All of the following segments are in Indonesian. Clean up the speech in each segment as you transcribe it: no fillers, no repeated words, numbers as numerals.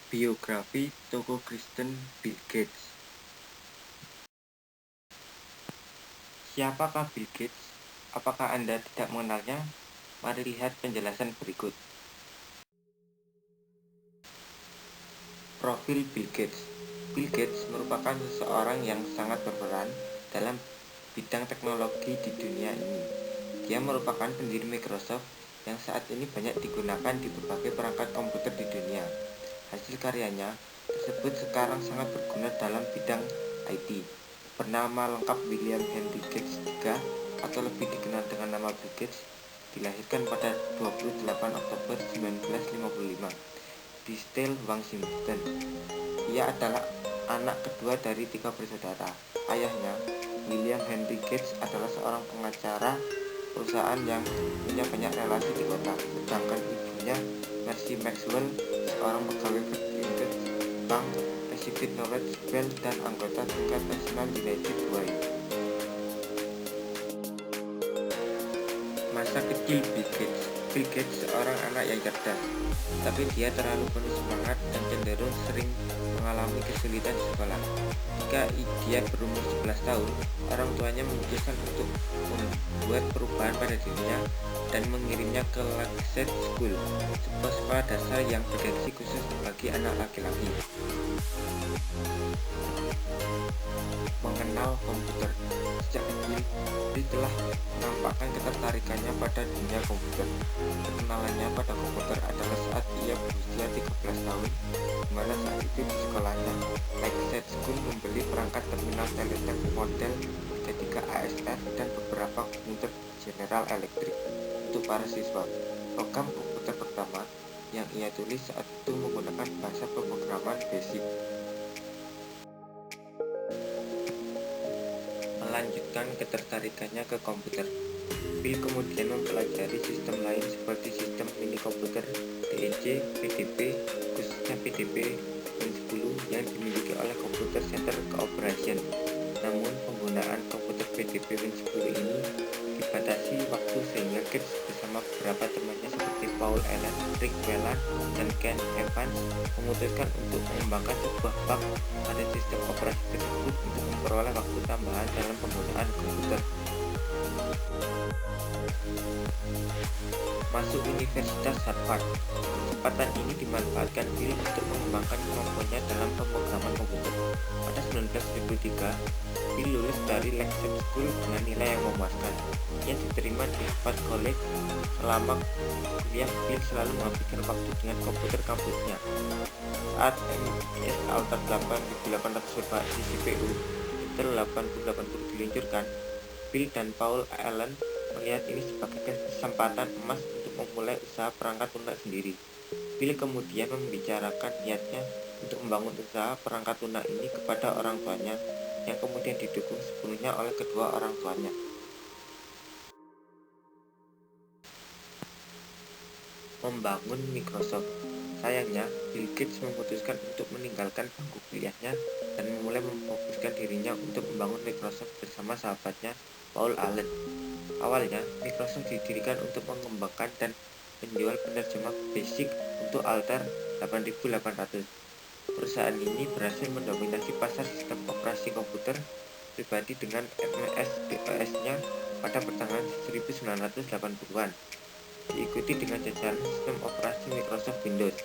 Biografi tokoh Kristen Bill Gates. Siapakah Bill Gates? Apakah Anda tidak mengenalnya? Mari lihat penjelasan berikut. Profil Bill Gates. Bill Gates merupakan seseorang yang sangat berperan dalam bidang teknologi di dunia ini. Dia merupakan pendiri Microsoft yang saat ini banyak digunakan di berbagai perangkat komputer di dunia. Hasil karyanya tersebut sekarang sangat berguna dalam bidang IT. Bernama lengkap William Henry Gates III atau lebih dikenal dengan nama Bill Gates, dilahirkan pada 28 Oktober 1955 di Seattle, Washington. Ia adalah anak kedua dari 3 bersaudara. Ayahnya, William Henry Gates, adalah seorang pengacara perusahaan yang punya banyak relasi di kota, sedangkan ibunya, Mercy Maxwell, seorang pegawai First Bank Pacific Northwest Bank dan anggota tingkat nasional United Way. Masa kecil Bill Gates. Bill Gates seorang anak yang cerdas, tapi dia terlalu penuh semangat dan cenderung sering mengalami kesulitan di sekolah. Ketika dia berumur 11 tahun, orang tuanya memutuskan untuk membuat perubahan pada dirinya dan mengirimnya ke Lakeside School, sebuah sekolah dasar yang bergengsi khusus bagi anak laki-laki. Mengenal komputer. Sejak kecil, Bill telah menampakkan ketertarikannya pada dunia komputer. Kenalannya pada komputer adalah saat ia berusia 13 tahun, di mana saat itu di sekolahnya, Lakeside School membeli perangkat terminal teletype model 33 ASR dan beberapa komputer General Electric untuk para siswa. Program komputer pertama yang ia tulis saat itu menggunakan bahasa pemrograman BASIC. Melanjutkan ketertarikannya ke komputer, Bill kemudian mempelajari sistem lain seperti sistem mini komputer DEC, PDP, khususnya PDP Win10 yang dimiliki oleh Computer Center Corporation. Namun penggunaan komputer PDP Win10 ini dibatasi waktu sehingga Gates bersama beberapa temannya seperti Paul Allen, Rick Whelan, dan Ken Evans memutuskan untuk mengembangkan sebuah bug pada sistem operasi tersebut untuk memperoleh waktu tambahan dalam penggunaan komputer. Masuk Universitas Harvard. Kesempatan ini dimanfaatkan Bill untuk mengembangkan kemampuannya dalam pemrograman komputer. Pada 1993, Bill lulus dari Lakeside School dengan nilai yang memuaskan. Ia diterima di Harvard College. Selama kuliah, Bill selalu menghabiskan waktu dengan komputer kampusnya. Saat MS Alta 8800 berbasis CPU Intel 8080 diluncurkan, Bill dan Paul Allen melihat ini sebagai kesempatan emas untuk memulai usaha perangkat lunak sendiri. Bill kemudian membicarakan niatnya untuk membangun usaha perangkat lunak ini kepada orang tuanya, yang kemudian didukung sepenuhnya oleh kedua orang tuanya. Membangun Microsoft. Sayangnya, Bill Gates memutuskan untuk meninggalkan bangku kuliahnya dan memulai memfokuskan dirinya untuk membangun Microsoft bersama sahabatnya Paul Allen. Awalnya, Microsoft didirikan untuk mengembangkan dan menjual penerjemah BASIC untuk Altair 8800. Perusahaan ini berhasil mendominasi pasar sistem operasi komputer pribadi dengan MS-DOS-nya pada pertengahan 1980-an, diikuti dengan jajaran sistem operasi Microsoft Windows.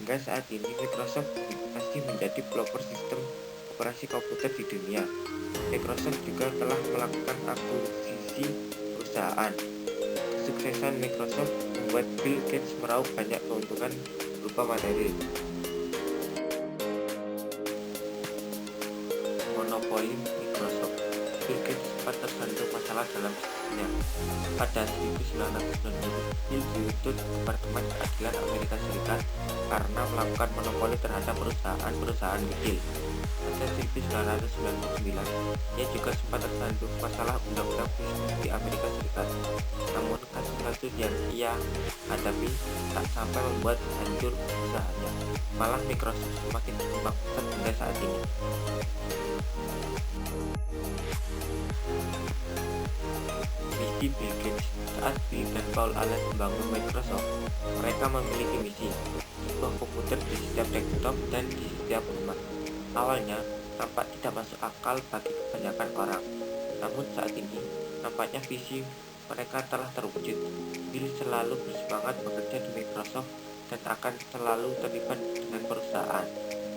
Hingga saat ini, Microsoft masih menjadi pelopor sistem operasi komputer di dunia. Microsoft juga telah melakukan akuisisi perusahaan. Kesuksesan Microsoft membuat Bill Gates meraup banyak keuntungan berupa materi. Monopoli Microsoft. Bill Gates sempat tersandung masalah dalam bisnisnya. Pada 1990, Bill dituntut Departemen Keadilan Amerika Serikat karena melakukan monopoli terhadap perusahaan-perusahaan kecil. Pada 1999, ia juga sempat tersandung masalah undang-undang bisnis di Amerika Serikat. Namun kasus-kasus yang ia hadapi tak sampai membuat hancur usahanya. Malah Microsoft semakin berkembang pesat hingga saat ini. Misi Bill Gates. Saat Bill dan Paul Allen membangun Microsoft, mereka memiliki misi sebuah komputer di setiap desktop dan di setiap rumah. Awalnya, tampak tidak masuk akal bagi kebanyakan orang. Namun saat ini, nampaknya visi mereka telah terwujud. Bill selalu bersemangat bekerja di Microsoft dan akan selalu terlibat dengan perusahaan,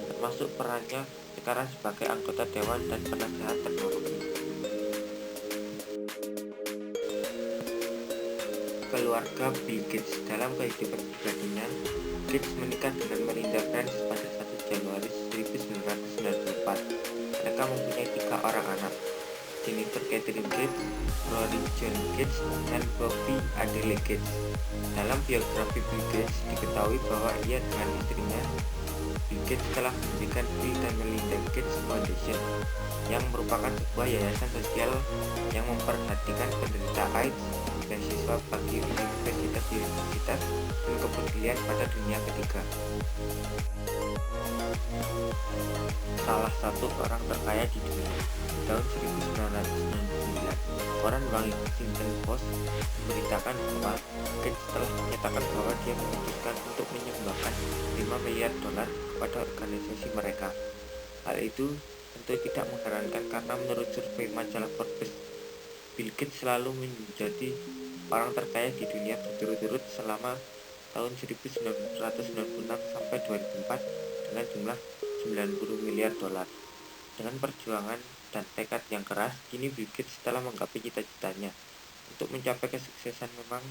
termasuk perannya sekarang sebagai anggota dewan dan penasehat teknologi. Keluarga Bill Gates. Dalam kehidupan pribadinya, Gates menikah dengan Melinda French pada 1 Januari 1994. Mereka mempunyai 3 orang anak, Jennifer Catherine Gates, Rory John Gates, dan Bobby Adele Gates. Dalam biografi Bill Gates diketahui bahwa ia dengan istrinya Bill Gates telah mendirikan Bill dan Melinda Gates Foundation, yang merupakan sebuah yayasan sosial yang memperhatikan penderita AIDS, beasiswa bagi universitas-universitas, dan kepedulian pada dunia ketiga. Salah satu orang terkaya di dunia. Tahun 1969, koran Washington Post memberitakan bahwa Gates telah menyatakan bahwa dia memutuskan untuk menyumbangkan 5 miliar dolar kepada organisasi mereka. Hal itu tentu tidak mengherankan karena menurut survei majalah Forbes, Bill Gates selalu menjadi orang terkaya di dunia berturut-turut selama tahun 1996 sampai 2004 dengan jumlah 90 miliar dolar. Dengan perjuangan dan tekad yang keras, kini Bill Gates telah menggapai cita-citanya. Untuk mencapai kesuksesan memang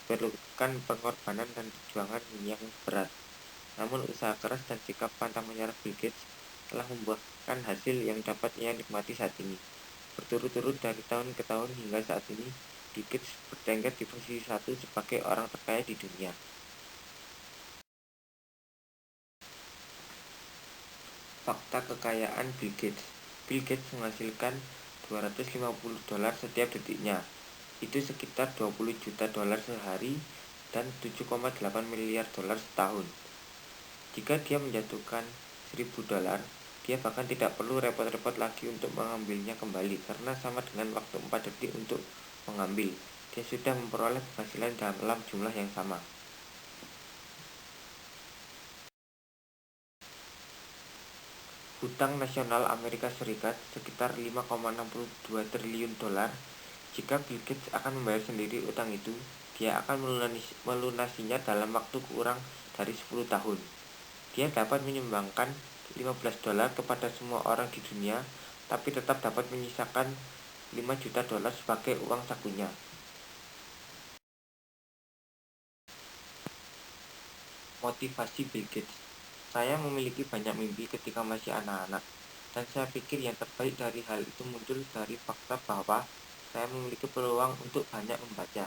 diperlukan pengorbanan dan perjuangan yang berat. Namun usaha keras dan sikap pantang menyerah Bill Gates telah membuahkan hasil yang dapat ia nikmati saat ini. Berturut-turut dari tahun ke tahun hingga saat ini, Bill Gates bertengger di posisi 1 sebagai orang terkaya di dunia. Fakta kekayaan Bill Gates. Bill Gates menghasilkan 250 dolar setiap detiknya. Itu sekitar 20 juta dolar sehari dan 7,8 miliar dolar setahun. Jika dia menjatuhkan 1000 dolar, dia bahkan tidak perlu repot-repot lagi untuk mengambilnya kembali karena sama dengan waktu 4 detik untuk mengambil. Dia sudah memperoleh penghasilan dalam jumlah yang sama. Hutang nasional Amerika Serikat sekitar 5,62 triliun dolar. Jika Bill Gates akan membayar sendiri utang itu, dia akan melunasinya dalam waktu kurang dari 10 tahun. Dia dapat menyumbangkan 15 dolar kepada semua orang di dunia, tapi tetap dapat menyisakan 5 juta dolar sebagai uang sakunya. Motivasi Bill Gates. Saya memiliki banyak mimpi ketika masih anak-anak, dan saya pikir yang terbaik dari hal itu muncul dari fakta bahwa saya memiliki peluang untuk banyak membaca.